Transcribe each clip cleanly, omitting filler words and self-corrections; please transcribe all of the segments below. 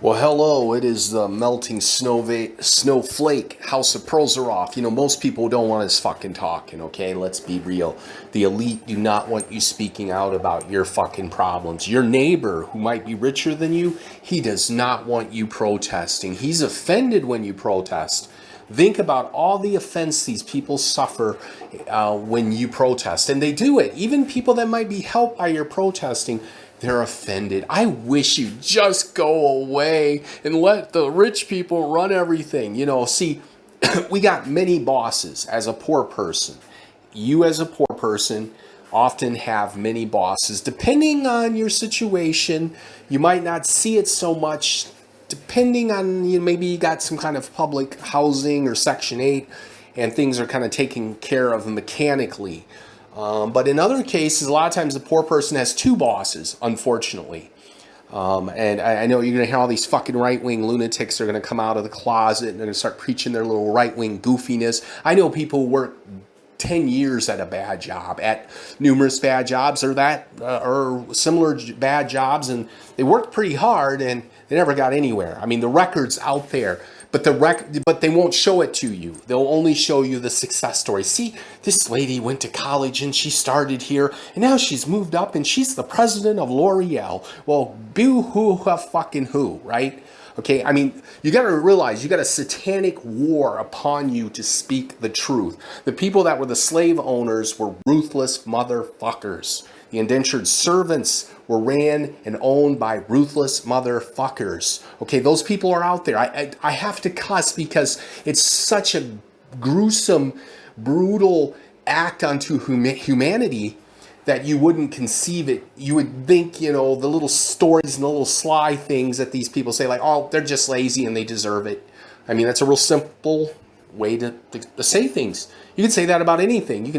Well, hello, it is the melting snowflake. House of Pearls are off. Most people don't want us fucking talking, okay? Let's be real. The elite do not want you speaking out about your fucking problems. Your neighbor, who might be richer than you, he does not want you protesting. He's offended when you protest. Think about all the offense these people suffer when you protest. And they do it. Even people that might be helped by your protesting, they're offended. I wish you'd just go away and let the rich people run everything. See, we got many bosses as a poor person. You as a poor person often have many bosses. Depending on your situation, you might not see it so much. Depending on, maybe you got some kind of public housing or Section 8 and things are kind of taken care of mechanically. But in other cases, a lot of times the poor person has two bosses, unfortunately. And I know you're going to hear all these fucking right-wing lunatics are going to come out of the closet and they're going to start preaching their little right-wing goofiness. I know people who work 10 years at a bad job, at numerous bad jobs or similar bad jobs, and they worked pretty hard and they never got anywhere. I mean, the record's out there, but they won't show it to you. They'll only show you the success story. See, this lady went to college and she started here, and now she's moved up and she's the president of L'Oreal. Well, boo-hoo fucking who, right? Okay, I mean, you got to realize you got a satanic war upon you to speak the truth. The people that were the slave owners were ruthless motherfuckers. The indentured servants were ran and owned by ruthless motherfuckers. Okay, those people are out there. I have to cuss because it's such a gruesome, brutal act unto humanity that you wouldn't conceive it. You would think, the little stories and the little sly things that these people say, like, oh, they're just lazy and they deserve it. I mean, that's a real simple way to say things. You can say that about anything. You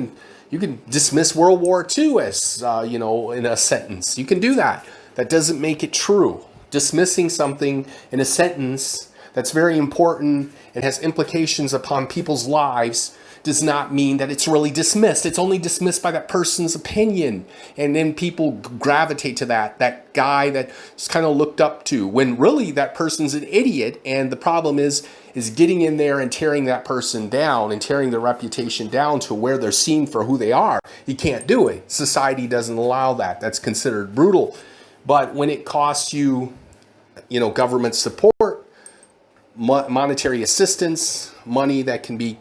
can dismiss World War II as, in a sentence. You can do that. That doesn't make it true. Dismissing something in a sentence that's very important and has implications upon people's lives does not mean that it's really dismissed. It's only dismissed by that person's opinion. And then people gravitate to that guy that's kind of looked up to, when really that person's an idiot. And the problem is getting in there and tearing that person down and tearing their reputation down to where they're seen for who they are. You can't do it. Society doesn't allow that. That's considered brutal. But when it costs you, government support, monetary assistance, money that can be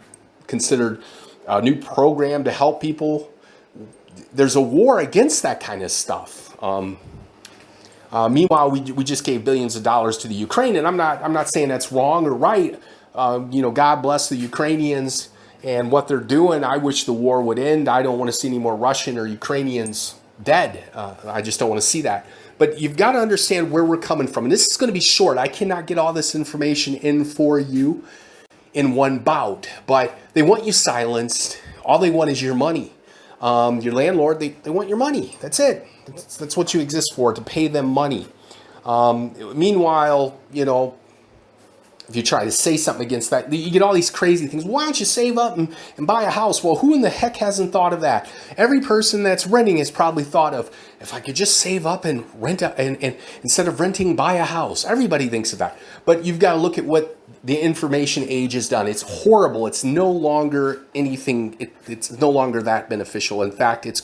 considered a new program to help people, there's a war against that kind of stuff. Meanwhile, we just gave billions of dollars to the Ukraine, and I'm not saying that's wrong or right. God bless the Ukrainians and what they're doing. I wish the war would end. I don't want to see any more Russian or Ukrainians dead. I just don't want to see that. But you've got to understand where we're coming from. And this is going to be short. I cannot get all this information in for you in one bout, but they want you silenced. All they want is your money. Your landlord, they want your money. That's it. That's what you exist for, to pay them money. Meanwhile, if you try to say something against that, you get all these crazy things. Why don't you save up and buy a house? Well, who in the heck hasn't thought of that? Every person that's renting has probably thought of, if I could just save up and rent and instead of renting, buy a house. Everybody thinks of that. But you've got to look at what the information age has done. It's horrible. It's no longer anything. It's no longer that beneficial. In fact, it's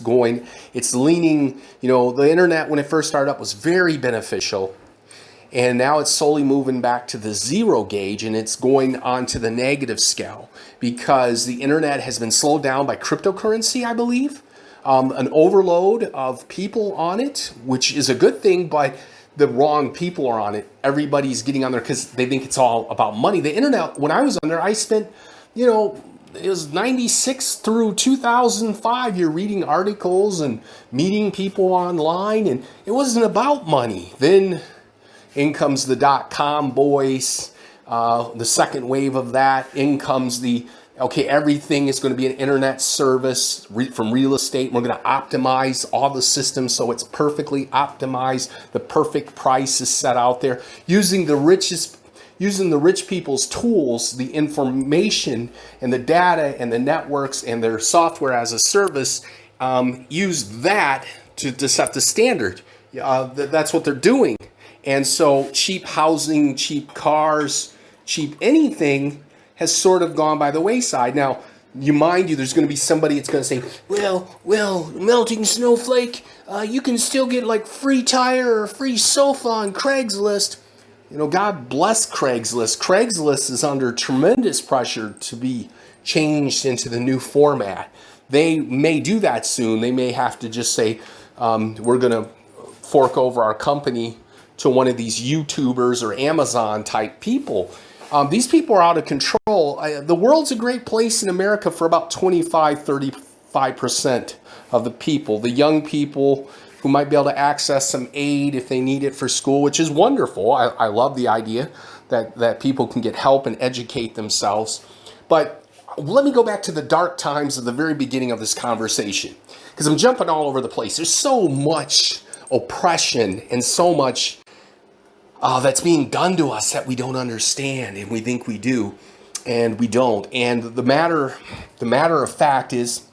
leaning, the internet when it first started up was very beneficial. And now it's slowly moving back to the zero gauge, and it's going on to the negative scale because the internet has been slowed down by cryptocurrency, I believe. An overload of people on it, which is a good thing, but the wrong people are on it. Everybody's getting on there because they think it's all about money. The internet, when I was on there, I spent, it was 96 through 2005. You're reading articles and meeting people online, and it wasn't about money. Then in comes the .com boys, the second wave of that. In comes everything is going to be an internet service from real estate. We're going to optimize all the systems so it's perfectly optimized. The perfect price is set out there. Using the rich people's tools, the information and the data and the networks and their software as a service, use that to set the standard. That's what they're doing. And so cheap housing, cheap cars, cheap anything has sort of gone by the wayside. Now, mind you, there's going to be somebody that's going to say, well, melting snowflake, you can still get like free tire or free sofa on Craigslist. You know, God bless Craigslist. Craigslist is under tremendous pressure to be changed into the new format. They may do that soon. They may have to just say, we're going to fork over our company to one of these YouTubers or Amazon type people. These people are out of control. The world's a great place in America for about 35% of the people, the young people who might be able to access some aid if they need it for school, which is wonderful. I love the idea that people can get help and educate themselves. But let me go back to the dark times of the very beginning of this conversation, because I'm jumping all over the place. There's so much oppression and so much that's being done to us that we don't understand, and we think we do, and we don't. And the matter of fact is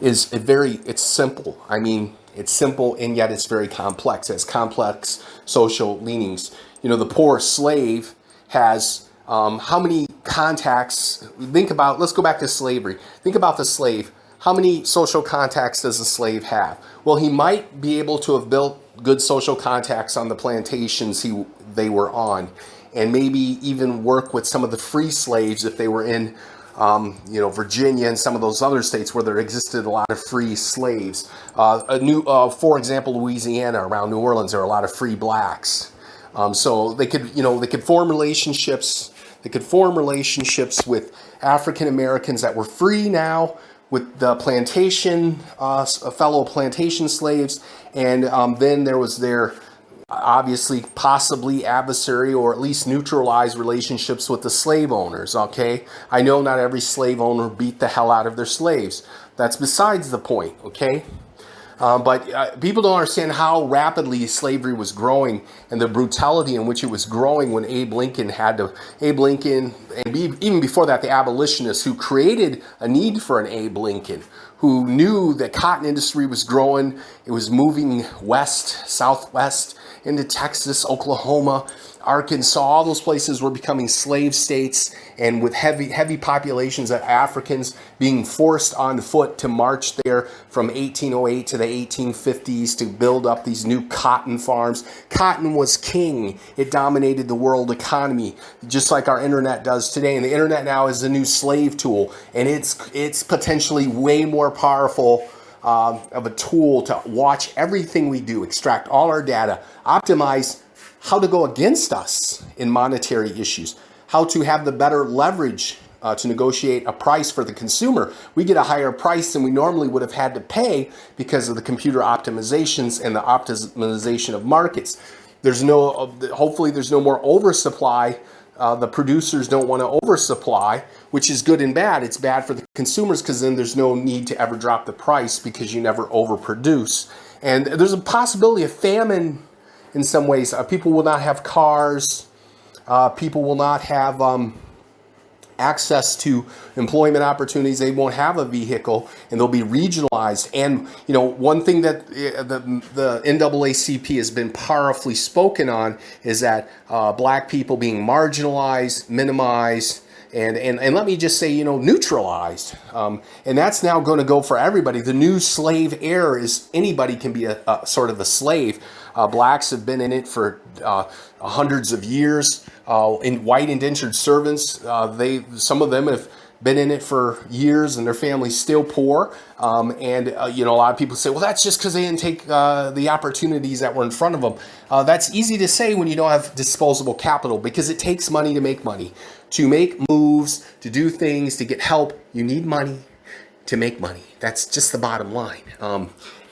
it's simple. I mean, it's simple, and yet it's very complex. It has complex social leanings. You know, the poor slave has how many contacts? Let's go back to slavery. Think about the slave. How many social contacts does a slave have? Well, he might be able to have built good social contacts on the plantations they were on, and maybe even work with some of the free slaves if they were in Virginia and some of those other states where there existed a lot of free slaves. For example, Louisiana, around New Orleans, there are a lot of free blacks. So they could form relationships. They could form relationships with African Americans that were free now, with the fellow plantation slaves, and then there was their obviously possibly adversary or at least neutralized relationships with the slave owners. Okay, I know not every slave owner beat the hell out of their slaves. That's besides the point. Okay. But people don't understand how rapidly slavery was growing and the brutality in which it was growing when Abe Lincoln, and even before that, the abolitionists who created a need for an Abe Lincoln, who knew that cotton industry was growing. It was moving west, southwest, into Texas, Oklahoma, Arkansas. All those places were becoming slave states, and with heavy populations of Africans being forced on foot to march there from 1808 to the 1850s to build up these new cotton farms. Cotton was king. It dominated the world economy, just like our internet does today. And the internet now is a new slave tool, and it's potentially way more powerful of a tool to watch everything we do, extract all our data, optimize how to go against us in monetary issues, how to have the better leverage to negotiate a price for the consumer. We get a higher price than we normally would have had to pay because of the computer optimizations and the optimization of markets. Hopefully there's no more oversupply. The producers don't want to oversupply, which is good and bad. It's bad for the consumers because then there's no need to ever drop the price because you never overproduce. And there's a possibility of famine in some ways. People will not have cars. People will not have access to employment opportunities. They won't have a vehicle, and they'll be regionalized. And one thing that the NAACP has been powerfully spoken on is that black people being marginalized, minimized, and let me just say, neutralized. And that's now going to go for everybody. The new slave era is anybody can be a sort of a slave. Blacks have been in it for hundreds of years. In white indentured servants, some of them have been in it for years, and their family's still poor. A lot of people say, well, that's just because they didn't take the opportunities that were in front of them. That's easy to say when you don't have disposable capital, because it takes money to make money. To make moves, to do things, to get help, you need money to make money. That's just the bottom line.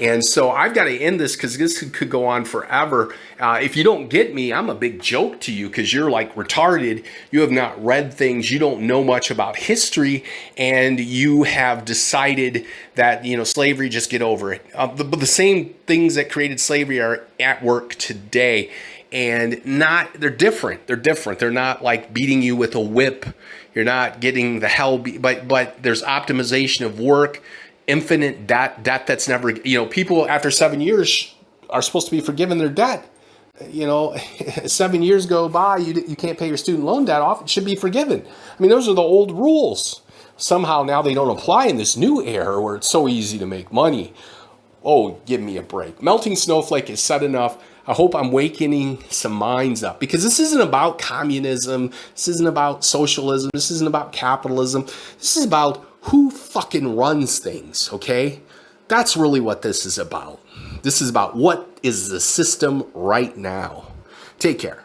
And so I've got to end this because this could go on forever. If you don't get me, I'm a big joke to you because you're like retarded. You have not read things. You don't know much about history, and you have decided that, slavery, just get over it. But the same things that created slavery are at work today, and they're different. They're not like beating you with a whip. You're not getting the hell but there's optimization of work, infinite debt that's never, people after 7 years are supposed to be forgiven their debt. you know, 7 years go by, you can't pay your student loan debt off, it should be forgiven. I mean, those are the old rules. Somehow now they don't apply in this new era where it's so easy to make money. Oh, give me a break. Melting snowflake is said enough. I hope I'm wakening some minds up, because this isn't about communism. This isn't about socialism. This isn't about capitalism. This is about who fucking runs things, okay? That's really what this is about. This is about what is the system right now. Take care.